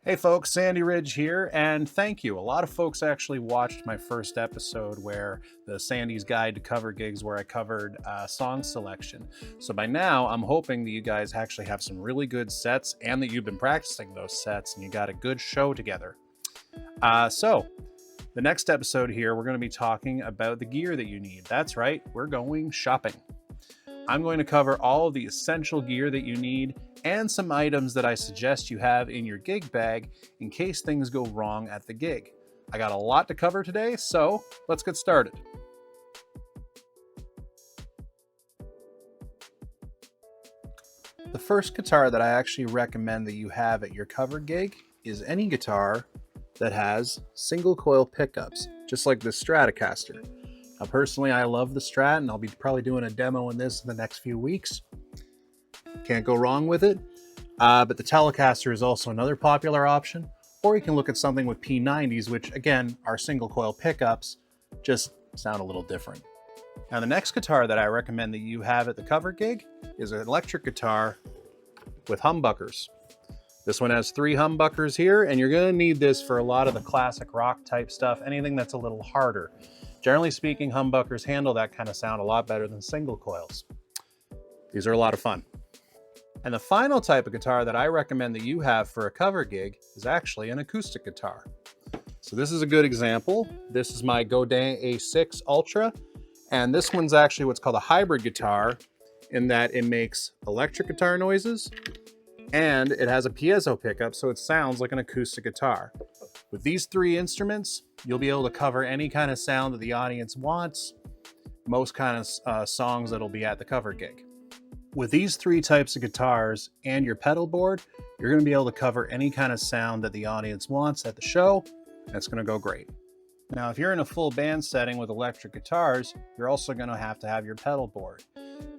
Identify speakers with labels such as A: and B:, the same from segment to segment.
A: Hey folks, Sandy Ridge here, and thank you. A lot of folks actually watched my first episode where the Sandy's Guide to Cover Gigs, where I covered song selection. So by now, I'm hoping that you guys actually have some really good sets and that you've been practicing those sets and you got a good show together. So the next episode here, we're going to be talking about the gear that you need. That's right, we're going shopping. I'm going to cover all of the essential gear that you need and some items that I suggest you have in your gig bag in case things go wrong at the gig. I got a lot to cover today, so let's get started. The first guitar that I actually recommend that you have at your cover gig is any guitar that has single coil pickups, just like this Stratocaster. Now, personally, I love the Strat, and I'll be probably doing a demo in this in the next few weeks. Can't go wrong with it. But the Telecaster is also another popular option. Or you can look at something with P90s, which again are single coil pickups, just sound a little different. Now, the next guitar that I recommend that you have at the cover gig is an electric guitar with humbuckers. This one has 3 humbuckers here, and you're going to need this for a lot of the classic rock type stuff, anything that's a little harder. Generally speaking, humbuckers handle that kind of sound a lot better than single coils. These are a lot of fun. And the final type of guitar that I recommend that you have for a cover gig is actually an acoustic guitar. So this is a good example. This is my Godin A6 Ultra, and this one's actually what's called a hybrid guitar in that it makes electric guitar noises and it has a piezo pickup, so it sounds like an acoustic guitar. With these 3 instruments, you'll be able to cover any kind of sound that the audience wants, most kind of songs that'll be at the cover gig. With these 3 types of guitars and your pedal board, you're going to be able to cover any kind of sound that the audience wants at the show, and it's going to go great. Now, if you're in a full band setting with electric guitars, you're also going to have your pedal board.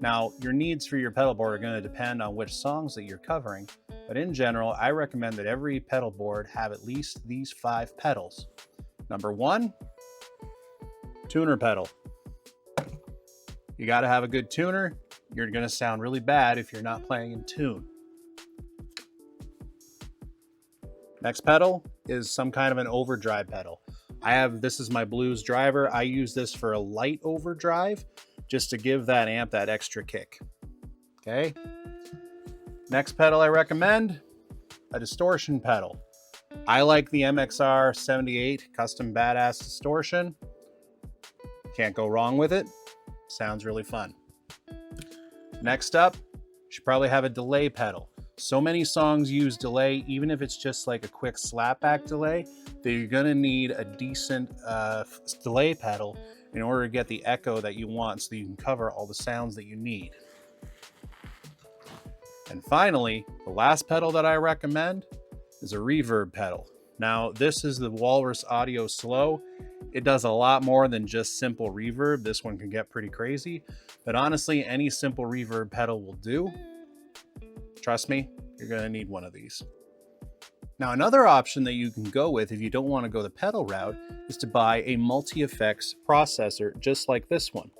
A: Now, your needs for your pedal board are going to depend on which songs that you're covering, but in general, I recommend that every pedal board have at least these 5 pedals. Number 1, tuner pedal. You got to have a good tuner. You're going to sound really bad if you're not playing in tune. Next pedal is some kind of an overdrive pedal. This is my blues driver. I use this for a light overdrive just to give that amp that extra kick. Okay. Next pedal I recommend, a distortion pedal. I like the MXR 78 Custom Badass Distortion. Can't go wrong with it. Sounds really fun. Next up, you should probably have a delay pedal. So many songs use delay, even if it's just like a quick slapback delay, that you're gonna need a decent delay pedal in order to get the echo that you want so that you can cover all the sounds that you need. And finally, the last pedal that I recommend is a reverb pedal. Now, this is the Walrus Audio Slow. It does a lot more than just simple reverb. This one can get pretty crazy, but honestly, any simple reverb pedal will do. Trust me, you're gonna need one of these. Now, another option that you can go with if you don't want to go the pedal route is to buy a multi-effects processor just like this one.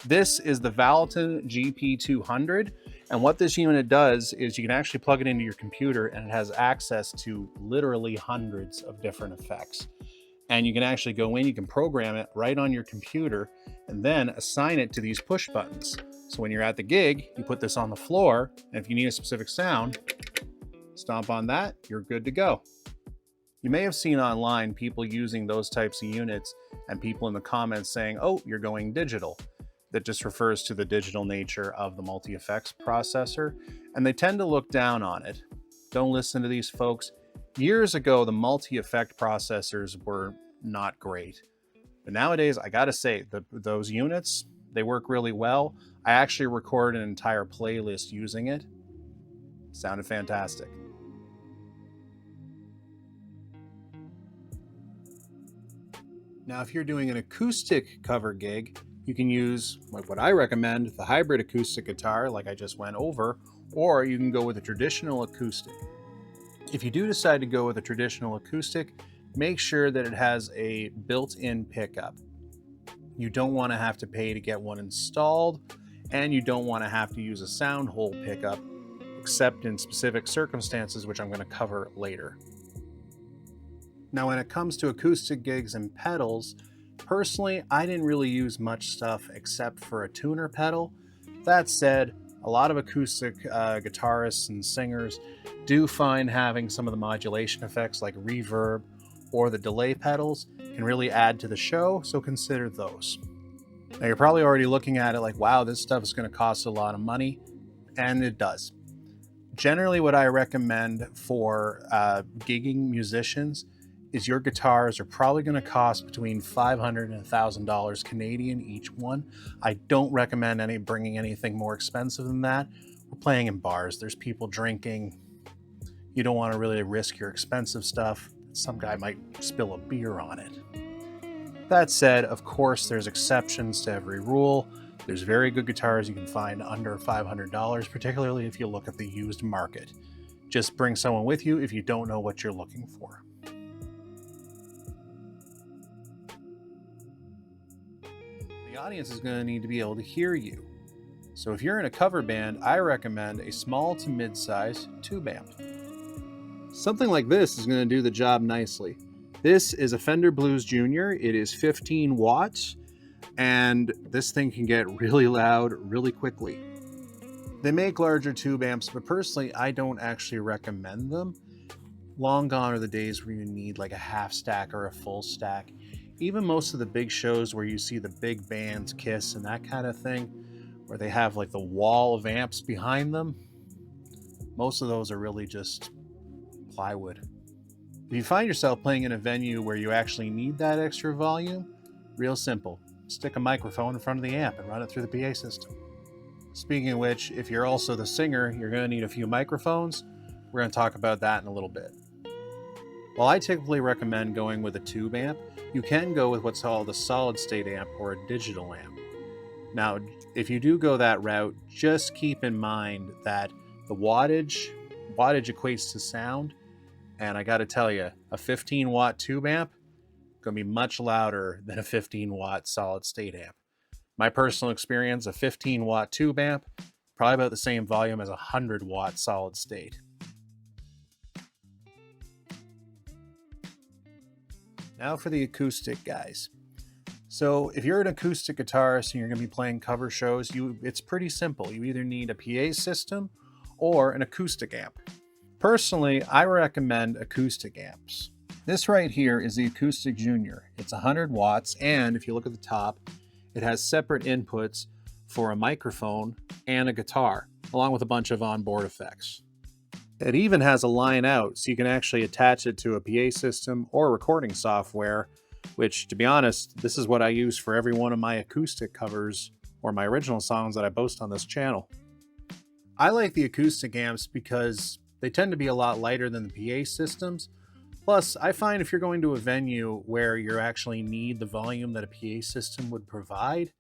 A: This is the Valaton GP200, and what this unit does is you can actually plug it into your computer and it has access to literally hundreds of different effects. And you can actually go in, you can program it right on your computer and then assign it to these push buttons. So when you're at the gig, you put this on the floor, and if you need a specific sound, stomp on that, you're good to go. You may have seen online people using those types of units and people in the comments saying, oh, you're going digital. That just refers to the digital nature of the multi-effects processor, and they tend to look down on it. Don't listen to these folks. Years ago, the multi-effect processors were not great. But nowadays, I gotta say, those units, they work really well. I actually recorded an entire playlist using it. Sounded fantastic. Now, if you're doing an acoustic cover gig, you can use, like what I recommend, the hybrid acoustic guitar, like I just went over, or you can go with a traditional acoustic. If you do decide to go with a traditional acoustic, make sure that it has a built-in pickup. You don't want to have to pay to get one installed, and you don't want to have to use a sound hole pickup, except in specific circumstances, which I'm going to cover later. Now, when it comes to acoustic gigs and pedals, personally, I didn't really use much stuff except for a tuner pedal. That said, a lot of acoustic guitarists and singers do find having some of the modulation effects like reverb or the delay pedals can really add to the show, so consider those. Now, you're probably already looking at it like, wow, this stuff is going to cost a lot of money, and it does. Generally, what I recommend for gigging musicians is your guitars are probably going to cost between $500 and $1,000 Canadian each one. I don't recommend bringing anything more expensive than that. We're playing in bars. There's people drinking. You don't want to really risk your expensive stuff. Some guy might spill a beer on it. That said, of course, there's exceptions to every rule. There's very good guitars you can find under $500, particularly if you look at the used market. Just bring someone with you if you don't know what you're looking for. The audience is going to need to be able to hear you. So if you're in a cover band, I recommend a small to mid-size tube amp. Something like this is going to do the job nicely. This is a Fender Blues Junior. It is 15 watts, and this thing can get really loud really quickly. They make larger tube amps, but personally, I don't actually recommend them. Long gone are the days where you need like a half stack or a full stack. Even most of the big shows where you see the big bands, Kiss and that kind of thing, where they have like the wall of amps behind them, most of those are really just plywood. If you find yourself playing in a venue where you actually need that extra volume, real simple. Stick a microphone in front of the amp and run it through the PA system. Speaking of which, if you're also the singer, you're going to need a few microphones. We're going to talk about that in a little bit. While I typically recommend going with a tube amp, you can go with what's called a solid state amp or a digital amp. Now, if you do go that route, just keep in mind that the wattage equates to sound. And I got to tell you, a 15 watt tube amp going to be much louder than a 15 watt solid state amp. My personal experience, a 15 watt tube amp, probably about the same volume as a 100 watt solid state. Now for the acoustic guys. So if you're an acoustic guitarist and you're going to be playing cover shows, it's pretty simple. You either need a PA system or an acoustic amp. Personally, I recommend acoustic amps. This right here is the Acoustic Junior. It's 100 watts, and if you look at the top, it has separate inputs for a microphone and a guitar, along with a bunch of onboard effects. It even has a line out, so you can actually attach it to a PA system or recording software, which, to be honest, this is what I use for every one of my acoustic covers or my original songs that I post on this channel. I like the acoustic amps because they tend to be a lot lighter than the PA systems. Plus, I find if you're going to a venue where you actually need the volume that a PA system would provide,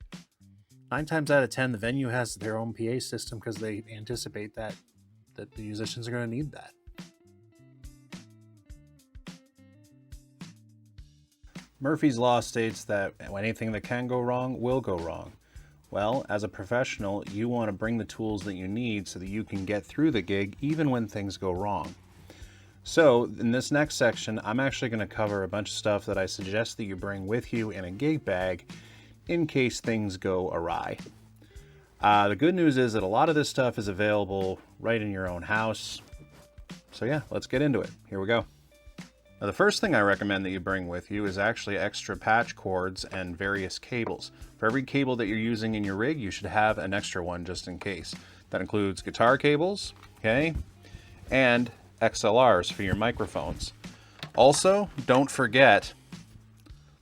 A: 9 times out of 10, the venue has their own PA system because they anticipate that the musicians are going to need that. Murphy's Law states that anything that can go wrong will go wrong. Well, as a professional, you want to bring the tools that you need so that you can get through the gig even when things go wrong. So in this next section, I'm actually going to cover a bunch of stuff that I suggest that you bring with you in a gig bag in case things go awry. The good news is that a lot of this stuff is available right in your own house. So yeah, let's get into it. Here we go. Now, the first thing I recommend that you bring with you is actually extra patch cords and various cables. For every cable that you're using in your rig, you should have an extra one just in case. That includes guitar cables, okay, and XLRs for your microphones. Also, don't forget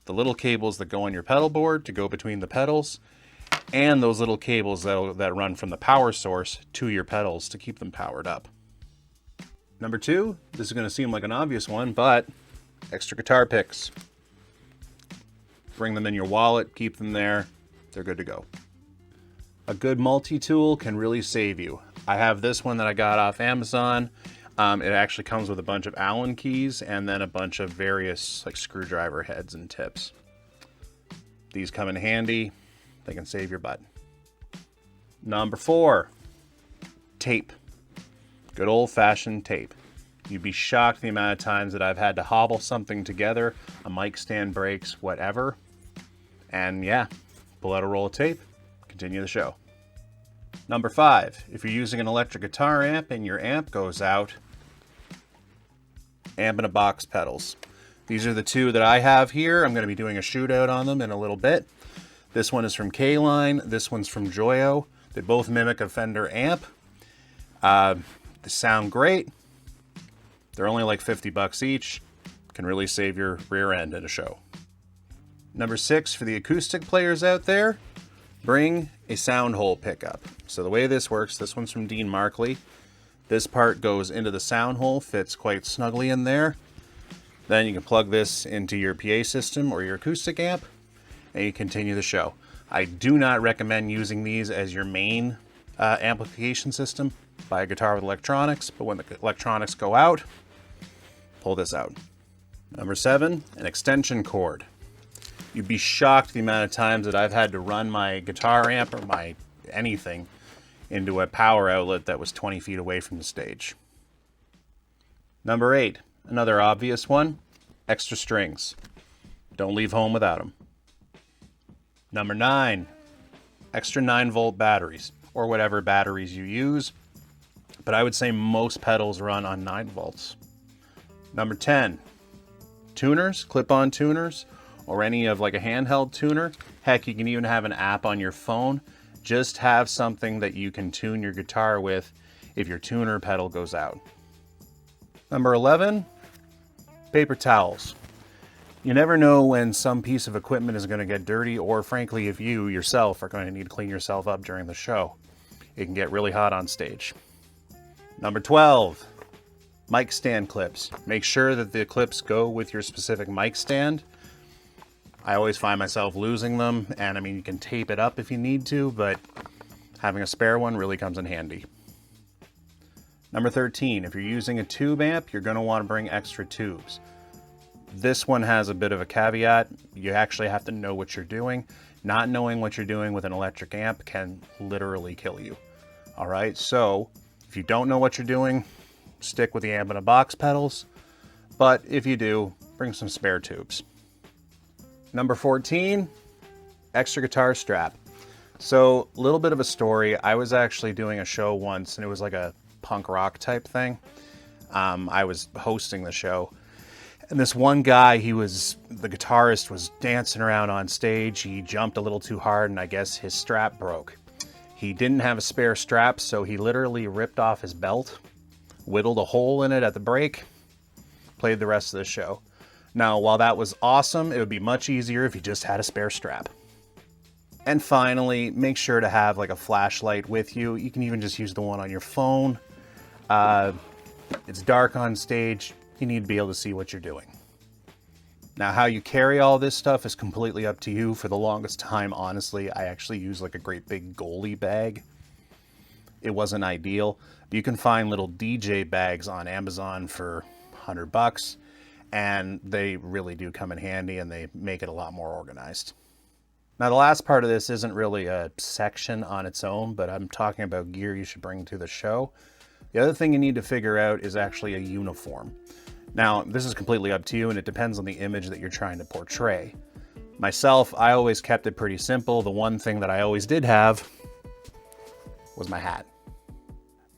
A: the little cables that go on your pedal board to go between the pedals, and those little cables that run from the power source to your pedals to keep them powered up. Number 2, this is going to seem like an obvious one, but extra guitar picks. Bring them in your wallet, keep them there, they're good to go. A good multi-tool can really save you. I have this one that I got off Amazon. It actually comes with a bunch of Allen keys and then a bunch of various like screwdriver heads and tips. These come in handy. They can save your butt. Number 4, tape. Good old-fashioned tape. You'd be shocked the amount of times that I've had to hobble something together, a mic stand breaks, whatever. And yeah, pull out a roll of tape, continue the show. Number 5, if you're using an electric guitar amp and your amp goes out, amp in a box pedals. These are the two that I have here. I'm going to be doing a shootout on them in a little bit. This one is from K-Line, this one's from Joyo. They both mimic a Fender amp. They sound great. They're only like 50 bucks each. Can really save your rear end at a show. Number 6, for the acoustic players out there, bring a sound hole pickup. So the way this works, this one's from Dean Markley. This part goes into the sound hole, fits quite snugly in there. Then you can plug this into your PA system or your acoustic amp, and you continue the show. I do not recommend using these as your main amplification system. Buy a guitar with electronics, but when the electronics go out, pull this out. Number 7, an extension cord. You'd be shocked the amount of times that I've had to run my guitar amp or my anything into a power outlet that was 20 feet away from the stage. Number 8, another obvious one, extra strings. Don't leave home without them. Number 9, extra 9-volt batteries, or whatever batteries you use, but I would say most pedals run on 9 volts. Number 10, tuners, clip-on tuners, or any of like a handheld tuner. Heck, you can even have an app on your phone. Just have something that you can tune your guitar with if your tuner pedal goes out. Number 11, paper towels. You never know when some piece of equipment is going to get dirty, or frankly, if you yourself are going to need to clean yourself up during the show. It can get really hot on stage. Number 12, mic stand clips. Make sure that the clips go with your specific mic stand. I always find myself losing them, and I mean, you can tape it up if you need to, but having a spare one really comes in handy. Number 13, if you're using a tube amp, you're going to want to bring extra tubes. This one has a bit of a caveat. You actually have to know what you're doing. Not knowing what you're doing with an electric amp can literally kill you. All right, so if you don't know what you're doing, stick with the amp in a box pedals, but if you do, bring some spare tubes. Number 14, extra guitar strap. So a little bit of a story. I was actually doing a show once, and it was like a punk rock type thing. I was hosting the show, and this one guy, the guitarist was dancing around on stage. He jumped a little too hard, and I guess his strap broke. He didn't have a spare strap, so he literally ripped off his belt, whittled a hole in it at the break, played the rest of the show. Now, while that was awesome, it would be much easier if you just had a spare strap. And finally, make sure to have like a flashlight with you. You can even just use the one on your phone. It's dark on stage. You need to be able to see what you're doing. Now, how you carry all this stuff is completely up to you. For the longest time, honestly, I actually used like a great big goalie bag. It wasn't ideal. But you can find little DJ bags on Amazon for $100, and they really do come in handy, and they make it a lot more organized. Now, the last part of this isn't really a section on its own, but I'm talking about gear you should bring to the show. The other thing you need to figure out is actually a uniform. Now, this is completely up to you, and it depends on the image that you're trying to portray. Myself, I always kept it pretty simple. The one thing that I always did have was my hat.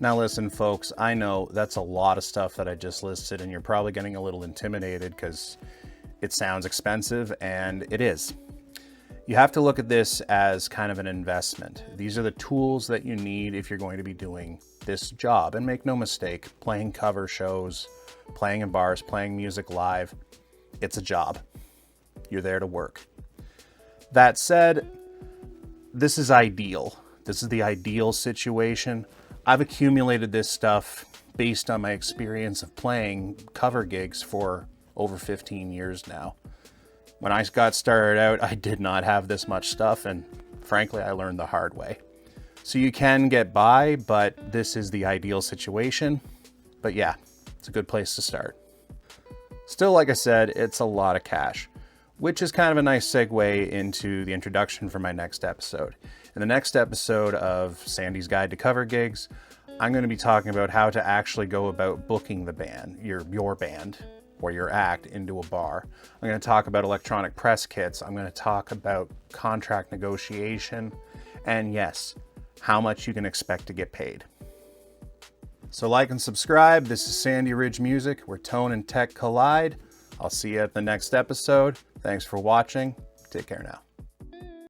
A: Now listen, folks, I know that's a lot of stuff that I just listed, and you're probably getting a little intimidated because it sounds expensive, and it is. You have to look at this as kind of an investment. These are the tools that you need if you're going to be doing this job. And make no mistake, playing cover shows, playing in bars, playing music live, it's a job. You're there to work. That said, this is ideal. This is the ideal situation. I've accumulated this stuff based on my experience of playing cover gigs for over 15 years now. When I got started out, I did not have this much stuff, and frankly, I learned the hard way. So you can get by, but this is the ideal situation. But yeah, it's a good place to start. Still, like I said, it's a lot of cash, which is kind of a nice segue into the introduction for my next episode. In the next episode of Sandy's Guide to Cover Gigs, I'm going to be talking about how to actually go about booking the band, your band or your act into a bar. I'm going to talk about electronic press kits. I'm going to talk about contract negotiation, and yes, how much you can expect to get paid. So like and subscribe. This is Sandy Ridge Music, where tone and tech collide. I'll see you at the next episode. Thanks for watching. Take care now.